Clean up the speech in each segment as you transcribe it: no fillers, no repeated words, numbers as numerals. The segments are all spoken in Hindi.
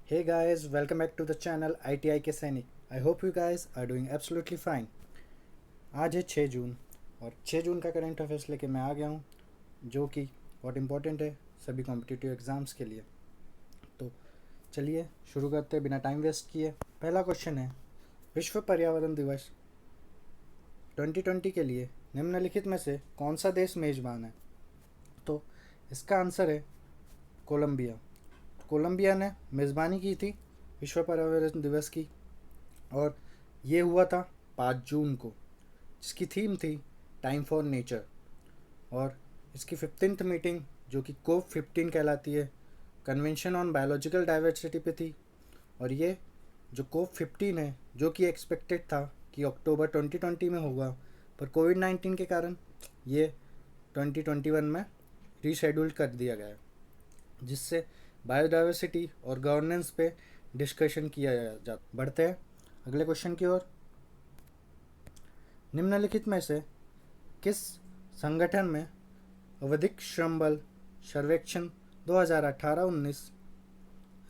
Hey guys, welcome back to the channel ITI के सैनिक। I hope you guys are doing absolutely fine। आज है 6 जून और 6 जून का करंट अफेयर्स लेके मैं आ गया हूँ, जो कि बहुत इम्पोर्टेंट है सभी कॉम्पिटिटिव एग्ज़ाम्स के लिए। तो चलिए शुरू करते हैं बिना टाइम वेस्ट किए। पहला क्वेश्चन है, विश्व पर्यावरण दिवस 2020 के लिए निम्नलिखित में से कौन सा देश मेज़बान है? तो इसका आंसर है कोलंबिया। कोलंबिया ने मेज़बानी की थी विश्व पर्यावरण दिवस की, और ये हुआ था 5 जून को, जिसकी थीम थी टाइम फॉर नेचर। और इसकी 15th मीटिंग, जो कि COP15 कहलाती है, कन्वेंशन ऑन बायोलॉजिकल डाइवर्सिटी पे थी। और ये जो COP15 है, जो कि एक्सपेक्टेड था कि अक्टूबर 2020 में होगा, पर कोविड-19 के कारण ये 2021 में रीशेड्यूल कर दिया गया है, जिससे बायोडाइवर्सिटी और गवर्नेंस पे डिस्कशन किया जा। बढ़ते हैं अगले क्वेश्चन की ओर। निम्नलिखित में से किस संगठन में आवधिक श्रम बल सर्वेक्षण 2018-19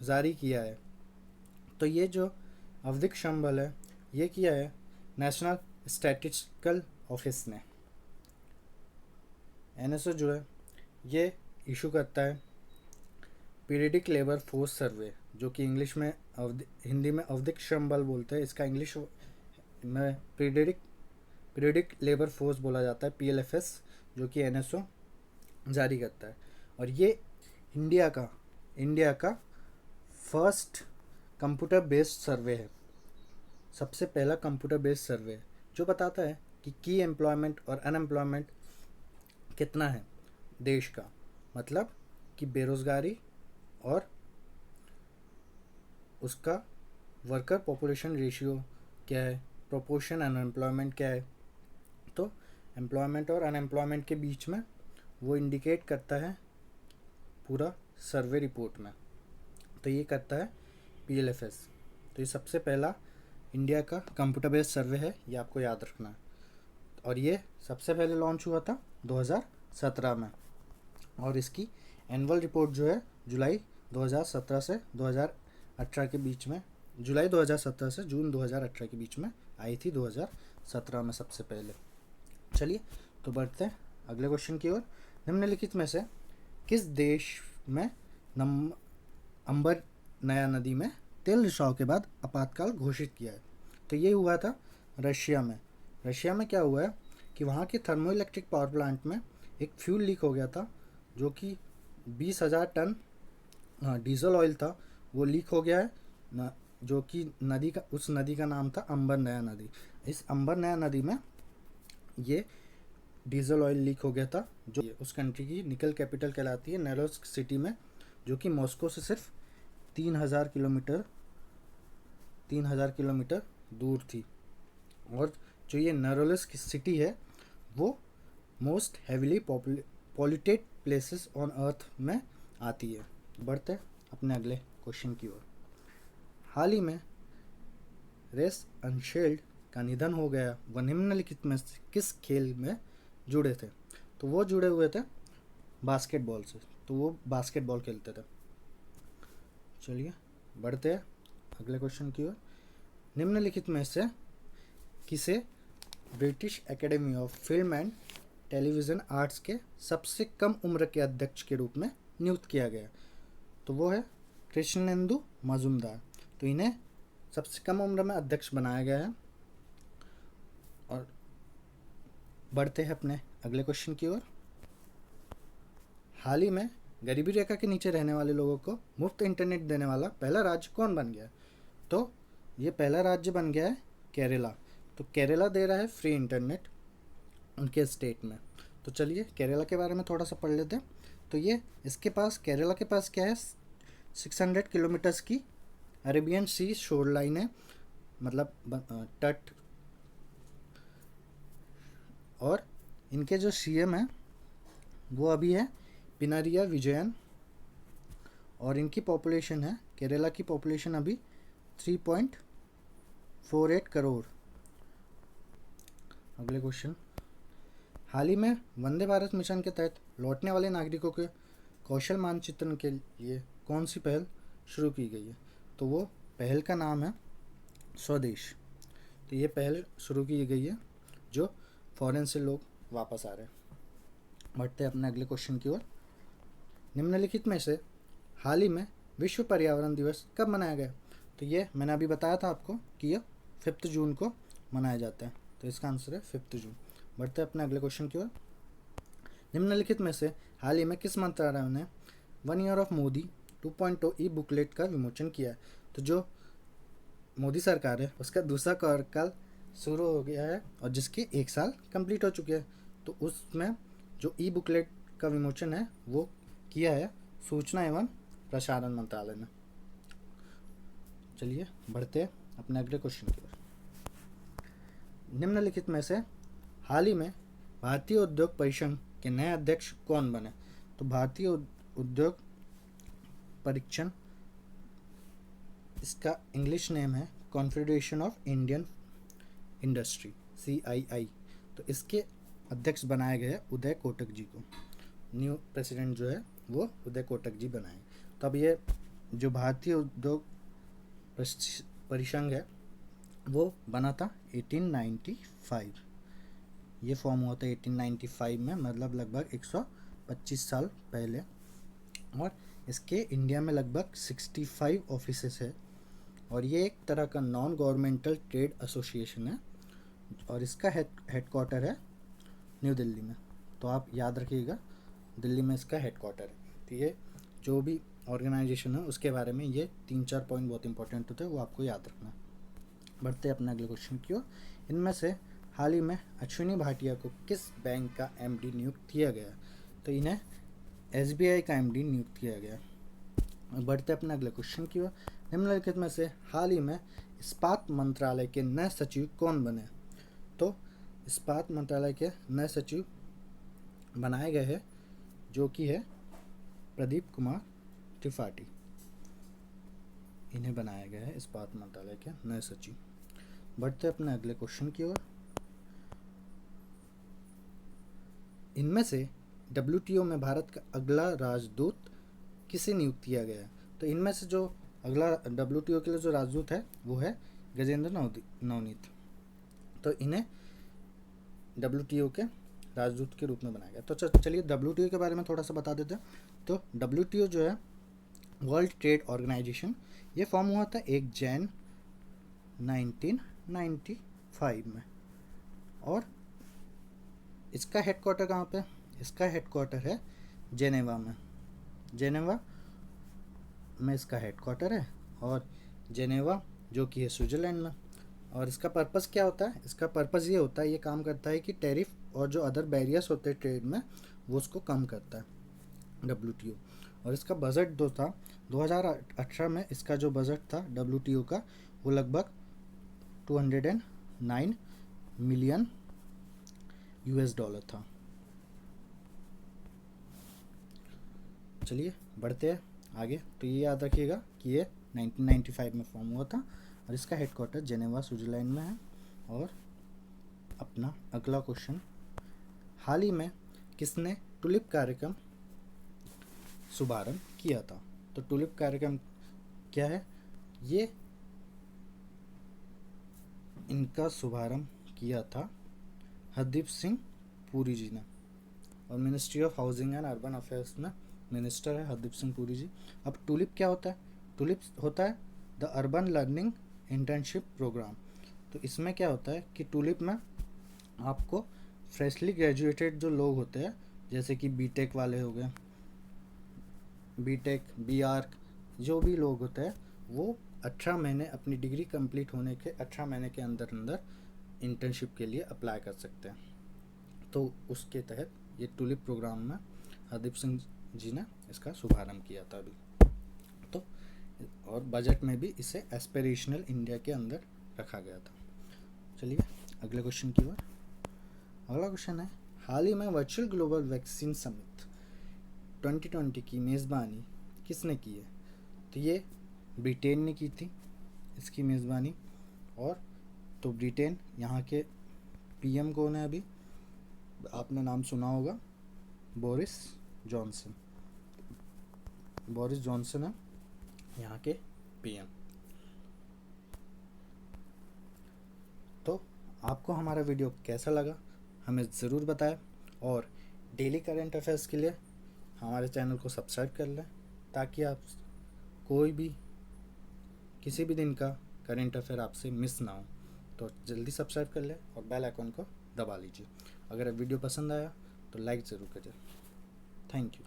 जारी किया है? तो ये जो आवधिक श्रम बल है, ये किया है नेशनल स्टैटिस्टिकल ऑफिस ने। NSO जो है ये इशू करता है पीरियडिक लेबर फोर्स सर्वे, जो कि इंग्लिश में हिंदी में आवधिक श्रम बल बोलते हैं। इसका इंग्लिश में पीरियडिक लेबर फोर्स बोला जाता है, PLFS, जो कि NSO जारी करता है। और ये इंडिया का फर्स्ट कंप्यूटर बेस्ड सर्वे है, सबसे पहला कंप्यूटर बेस्ड सर्वे है, जो बताता है कि की एम्प्लॉयमेंट और अनएम्प्लॉयमेंट कितना है देश का, मतलब कि बेरोज़गारी और उसका वर्कर पॉपुलेशन रेशियो क्या है, प्रोपोर्शन अनएम्प्लॉयमेंट क्या है। तो एम्प्लॉयमेंट और अनएम्प्लॉयमेंट के बीच में वो इंडिकेट करता है पूरा सर्वे रिपोर्ट में। तो ये करता है PLFS। तो ये सबसे पहला इंडिया का कंप्यूटर बेस्ड सर्वे है, ये आपको याद रखना है। और ये सबसे पहले लॉन्च हुआ था 2017 में, और इसकी एनुअल रिपोर्ट जो है जुलाई 2017 से 2018 के बीच में, जुलाई 2017 से जून 2018 के बीच में आई थी, 2017 में सबसे पहले। चलिए तो बढ़ते हैं अगले क्वेश्चन की ओर। निम्नलिखित में से किस देश में अंबर नया नदी में तेल रिसाव के बाद आपातकाल घोषित किया है? तो ये हुआ था रशिया में। रशिया में क्या हुआ है कि वहाँ के थर्मो इलेक्ट्रिक पावर प्लांट में एक फ्यूल लीक हो गया था, जो कि 20,000 टन डीजल ऑयल था, वो लीक हो गया है जो कि उस नदी का नाम था अंबर नया नदी। इस अंबर नया नदी में ये डीजल ऑयल लीक हो गया था, जो उस कंट्री की निकल कैपिटल कहलाती है, नेरोस्क सिटी में, जो कि मॉस्को से सिर्फ 3,000 किलोमीटर दूर थी। और जो ये नरोलिस्क सिटी है, वो most heavily polluted places on earth में आती है। बढ़ते अपने अगले क्वेश्चन की ओर। हाल ही में रेस अनशेल्ड का निधन हो गया, वह निम्नलिखित में से किस खेल में जुड़े थे? तो वो जुड़े हुए थे बास्केटबॉल से, तो वो बास्केटबॉल खेलते थे। चलिए बढ़ते हैं अगले क्वेश्चन की ओर। निम्नलिखित में से किसे British academy of film and television arts के सबसे कम उम्र के अध्यक्ष के रूप में नियुक्त किया गया? तो वो है कृष्णेंदु मजुमदार। तो इन्हें सबसे कम उम्र में अध्यक्ष बनाया गया है। और बढ़ते हैं अपने अगले क्वेश्चन की ओर। हाल ही में गरीबी रेखा के नीचे रहने वाले लोगों को मुफ्त इंटरनेट देने वाला पहला राज्य कौन बन गया? तो ये पहला राज्य बन गया है केरला। तो केरला दे रहा है फ्री इंटरनेट उनके स्टेट में। तो चलिए केरला के बारे में थोड़ा सा पढ़ लेते हैं। तो ये केरला के पास क्या है, 600 किलोमीटर्स की अरेबियन सी शोर लाइन है, मतलब तट। और इनके जो CM है वो अभी है पिनारिया विजयन, और इनकी पॉपुलेशन है, केरला की पॉपुलेशन अभी 3.48 करोड़। अगले क्वेश्चन। हाल ही में वंदे भारत मिशन के तहत लौटने वाले नागरिकों के कौशल मानचित्रण के लिए कौन सी पहल शुरू की गई है? तो वो पहल का नाम है स्वदेश। तो ये पहल शुरू की गई है जो फॉरेन से लोग वापस आ रहे हैं। बढ़ते हैं अपने अगले क्वेश्चन की ओर। निम्नलिखित में से हाल ही में विश्व पर्यावरण दिवस कब मनाया गया? तो ये मैंने अभी बताया था आपको कि यह 5 जून को मनाया जाता है, तो इसका आंसर है 5 जून। बढ़ते हैं अपने अगले क्वेश्चन की ओर। निम्नलिखित में से हाल ही में किस मंत्रालय ने 1 year of Modi 2.0 E booklet का विमोचन किया है? तो जो मोदी सरकार है उसका दूसरा कार्यकाल शुरू हो गया है और जिसके 1 साल कंप्लीट हो चुके हैं, तो उसमें जो ई बुकलेट का विमोचन है वो किया है सूचना एवं प्रसारण मंत्रालय ने। चलिए बढ़ते हैं अपने अगले क्वेश्चन की ओर। निम्नलिखित में से हाल ही में भारतीय उद्योग परिसंघ के नए अध्यक्ष कौन बने? तो भारतीय उद्योग परिसंघ, इसका इंग्लिश नेम है confederation of Indian industry, CII। तो इसके अध्यक्ष बनाए गए उदय कोटक जी को। न्यू प्रेसिडेंट जो है वो उदय कोटक जी बनाए। तो अब ये जो भारतीय उद्योग परिसंघ है वो बना था 1895। ये फॉर्म हुआ था 1895 में, मतलब लगभग 125 साल पहले। और इसके इंडिया में लगभग 65 ऑफिसेस है और ये एक तरह का नॉन गवर्नमेंटल ट्रेड एसोसिएशन है और इसका हेडक्वार्टर है न्यू दिल्ली में। तो आप याद रखिएगा, दिल्ली में इसका हेडक्वार्टर है। तो ये जो भी ऑर्गेनाइजेशन है उसके बारे में ये 3-4 पॉइंट बहुत इंपॉर्टेंट होते हैं, वो आपको याद रखना। बढ़ते हैं अपने अगले क्वेश्चन की ओर। इनमें से हाल ही में अश्विनी भाटिया को किस बैंक का MD नियुक्त किया गया? तो इन्हें SBI का MD नियुक्त किया गया। बढ़ते अपने अगले क्वेश्चन की ओर। निम्नलिखित में से हाल ही में इस्पात मंत्रालय के नए सचिव कौन बने? तो इस्पात मंत्रालय के नए सचिव बनाए गए हैं जो कि है प्रदीप कुमार त्रिपाठी। इन्हें बनाया गया है इस्पात मंत्रालय के नए सचिव। बढ़ते अपने अगले क्वेश्चन की ओर। इनमें से WTO में भारत का अगला राजदूत किसे नियुक्त किया गया है? तो इनमें से जो अगला WTO के लिए जो राजदूत है वो है गजेंद्र नवनीत। तो इन्हें WTO के राजदूत के रूप में बनाया गया। तो चलिए WTO के बारे में थोड़ा सा बता देते हैं। तो WTO जो है वर्ल्ड ट्रेड ऑर्गेनाइजेशन, ये फॉर्म हुआ था 1 जैन 1995 में। और इसका हेडक्वार्टर कहाँ पे? इसका हेडक्वार्टर है जेनेवा में। जेनेवा में इसका हेडक्वार्टर है और जेनेवा जो कि है स्विट्ज़रलैंड में। और इसका पर्पस क्या होता है? इसका पर्पस ये होता है, ये काम करता है कि टैरिफ और जो अदर बैरियर्स होते हैं ट्रेड में वो उसको कम करता है WTO। और इसका बजट जो था 2018 में, इसका जो बजट था WTO का वो लगभग 209 मिलियन $US था। चलिए बढ़ते हैं आगे। तो ये याद रखिएगा कि ये 1995 में फॉर्म हुआ था और इसका हेडक्वार्टर जेनेवा स्विट्ज़रलैंड में है। और अपना अगला क्वेश्चन, हाल ही में किसने टुलिप कार्यक्रम शुभारंभ किया था? तो टुलिप कार्यक्रम क्या है? ये इनका शुभारंभ किया था हरदीप सिंह पुरी जी ने और ministry of housing and urban affairs में मिनिस्टर है हरदीप सिंह पुरी जी। अब टुलिप क्या होता है? टुलिप होता है the urban learning internship programme. तो इसमें क्या होता है कि टुलिप में आपको फ्रेशली ग्रेजुएटेड जो लोग होते हैं, जैसे कि बीटेक वाले हो गए, बीटेक BArc, जो भी लोग होते हैं वो 18 महीने अपनी डिग्री कंप्लीट होने के 18 महीने के अंदर अंदर इंटर्नशिप के लिए अप्लाई कर सकते हैं। तो उसके तहत ये टुलिप प्रोग्राम में हरदीप सिंह जी ने इसका शुभारंभ किया था अभी। तो और बजट में भी इसे एस्पिरेशनल इंडिया के अंदर रखा गया था। चलिए अगले क्वेश्चन की ओर। अगला क्वेश्चन है, हाल ही में वर्चुअल ग्लोबल वैक्सीन समिट 2020 की मेज़बानी किसने की है? तो ये ब्रिटेन ने की थी इसकी मेज़बानी। और तो ब्रिटेन, यहाँ के PM कौन है अभी? आपने नाम सुना होगा, बोरिस जॉनसन। बोरिस जॉनसन है यहाँ के PM। आपको हमारा वीडियो कैसा लगा हमें ज़रूर बताएं, और डेली करंट अफेयर्स के लिए हमारे चैनल को सब्सक्राइब कर लें, ताकि आप कोई भी किसी भी दिन का करंट अफेयर आपसे मिस ना हो। तो जल्दी सब्सक्राइब कर लें और बेल आइकन को दबा लीजिए। अगर वीडियो पसंद आया तो लाइक ज़रूर करें। Thank you.